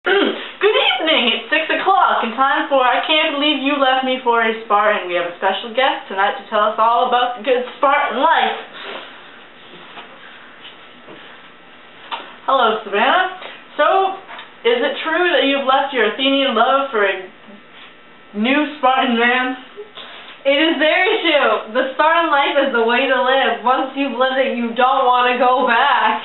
Good evening, it's 6 o'clock and time for I Can't Believe You Left Me for a Spartan. We have a special guest tonight to tell us all about the good Spartan life. Hello, Savannah. So, is it true that you've left your Athenian love for a new Spartan man? It is very true. The Spartan life is the way to live. Once you've lived it, you don't want to go back.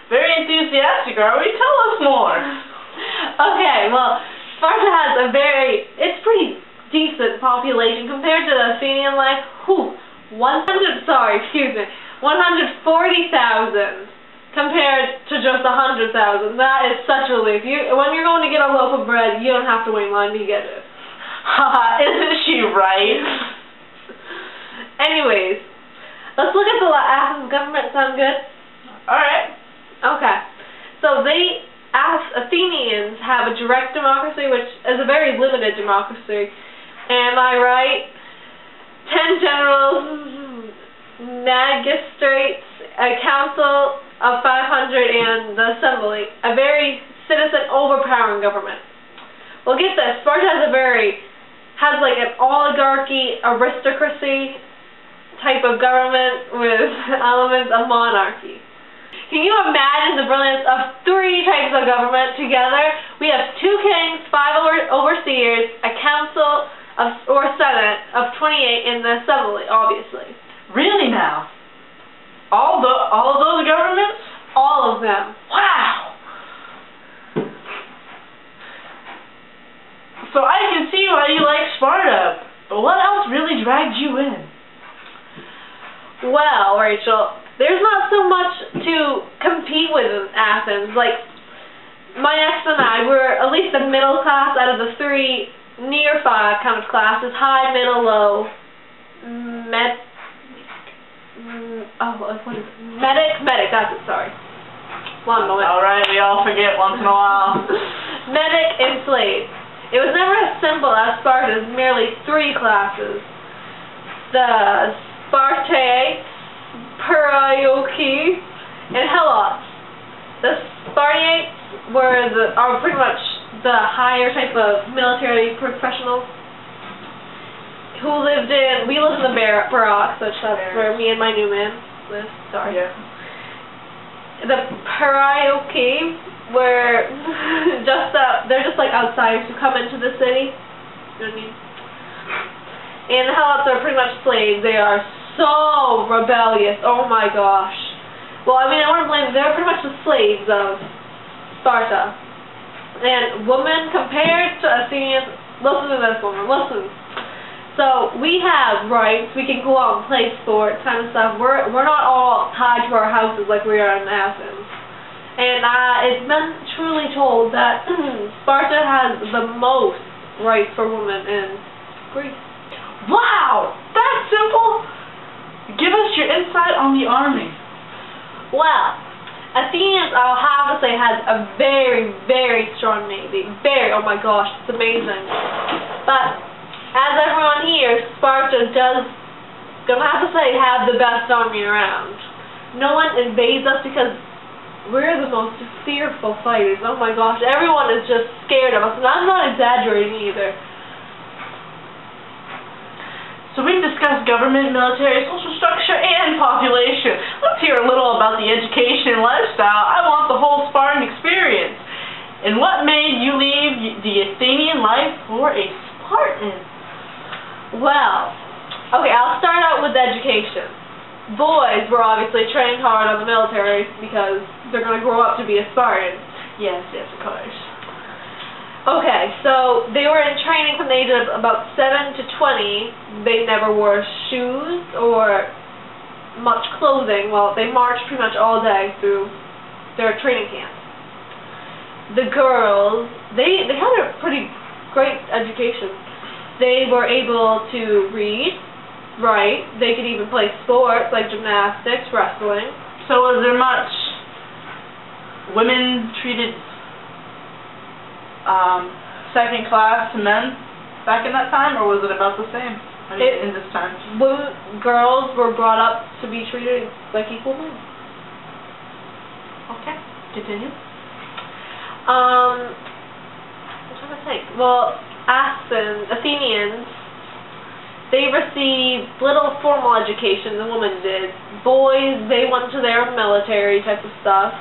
Very enthusiastic, are we? Tell us more. Okay, well, Sparta has it's pretty decent population compared to the Athenian life. 140,000 compared to just 100,000. That is such a relief. When you're going to get a loaf of bread, you don't have to wait in line to get it. Haha, isn't she right? Anyways, let's look at the Athens government. Sound good? Alright. Okay, so Athenians have a direct democracy, which is a very limited democracy. Am I right? 10 generals, magistrates, a council of 500, and the assembly. A very citizen overpowering government. Well, get this, Sparta has like an oligarchy, aristocracy type of government with elements of monarchy. Can you imagine the brilliance of 3 types of government together? We have 2 kings, 5 overseers, a council or senate of 28, and the assembly, obviously. Really now? All of those governments? All of them. Wow! So I can see why you like Sparta, but what else really dragged you in? Well, Rachel, there's not so much to compete with in Athens. Like, my ex and I were at least the middle class out of the 3 near 5 kind of classes: high, middle, low, medic, that's it, sorry. One moment. Alright, we all forget once in a while. Medic and slave. It was never as simple as Sparta's merely 3 classes. The Spartiates, Perioki, and Helots. The Spartiates are pretty much the higher type of military professionals who we lived in the barracks, which that's where me and my new man lived. Sorry. Yeah. The Perioki were they're just like outsiders who come into the city. You know what I mean? And the Helots are pretty much slaves. They are so rebellious. Oh my gosh. Well, I mean, I wouldn't blame them. They're pretty much the slaves of Sparta. And women compared to Athenians, listen to this woman, listen. So we have rights. We can go out and play sports, kind of stuff. We're not all tied to our houses like we are in Athens. And it's been truly told that Sparta has the most rights for women in Greece. Wow! That simple? Give us your insight on the army. Well, Athens, I'll have to say, has a very, very strong navy. Oh my gosh, it's amazing. But, as everyone here, Sparta gonna have to say, have the best army around. No one invades us because we're the most fearful fighters. Oh my gosh, everyone is just scared of us. And I'm not exaggerating either. So we've discussed government, military, social structure, and population. Let's hear a little about the education and lifestyle. I want the whole Spartan experience. And what made you leave the Athenian life for a Spartan? Well, okay, I'll start out with education. Boys were obviously trained hard on the military because they're going to grow up to be a Spartan. Yes, of course. Okay, so they were in training from the age of about 7 to 20. They never wore shoes or much clothing. Well, they marched pretty much all day through their training camp. The girls, they had a pretty great education. They were able to read, write, they could even play sports like gymnastics, wrestling. So was there much women treated second class to men back in that time, or was it about the same in this time? Girls were brought up to be treated like equal men. Okay, continue. I'm trying to think. Well, Athenians, they received little formal education, the women did. Boys, they went to their military type of stuff.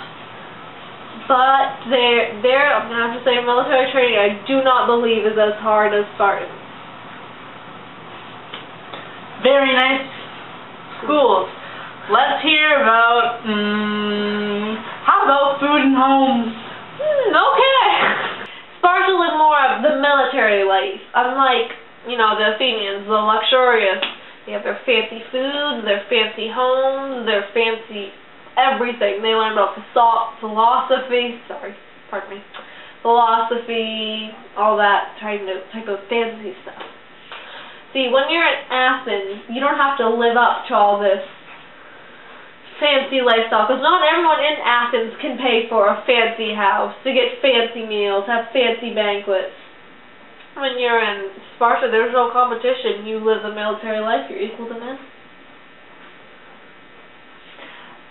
But I'm going to have to say, military training I do not believe is as hard as Spartans. Very nice schools. Let's hear about, how about food and homes? Okay. Sparta lived more of the military life. Unlike, the Athenians, the luxurious. They have their fancy food, their fancy homes, their fancy everything. They learn about philosophy, all that type of fancy stuff. See, when you're in Athens, you don't have to live up to all this fancy lifestyle, because not everyone in Athens can pay for a fancy house, to get fancy meals, have fancy banquets. When you're in Sparta, there's no competition. You live the military life, you're equal to men.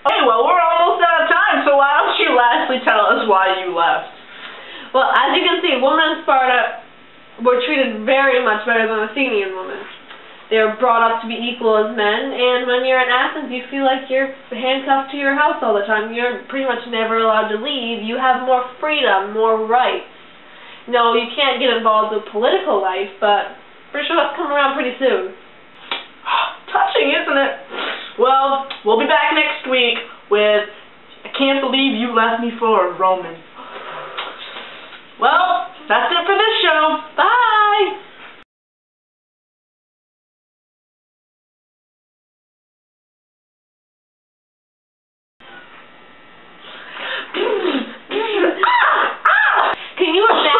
Okay, well, we're almost out of time, so why don't you lastly tell us why you left? Well, as you can see, women in Sparta were treated very much better than Athenian women. They were brought up to be equal as men, and when you're in Athens, you feel like you're handcuffed to your house all the time. You're pretty much never allowed to leave. You have more freedom, more rights. No, you can't get involved with political life, but pretty sure that's coming around pretty soon. Touching, isn't it? Well, we'll be back next week with I Can't Believe You Left Me for a Roman. Well, that's it for this show. Bye! Can you imagine?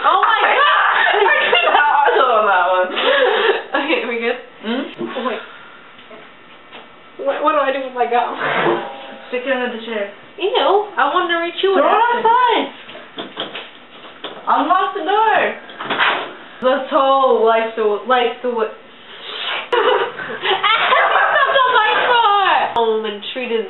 Oh my God! I couldn't hard on that one. Okay, are we good? Oh, wait. What do I do with my gum? Stick it under the chair. Ew, I wanted to reach you. Throw it outside. Unlock the door. This whole life to what? Stop my car! And treated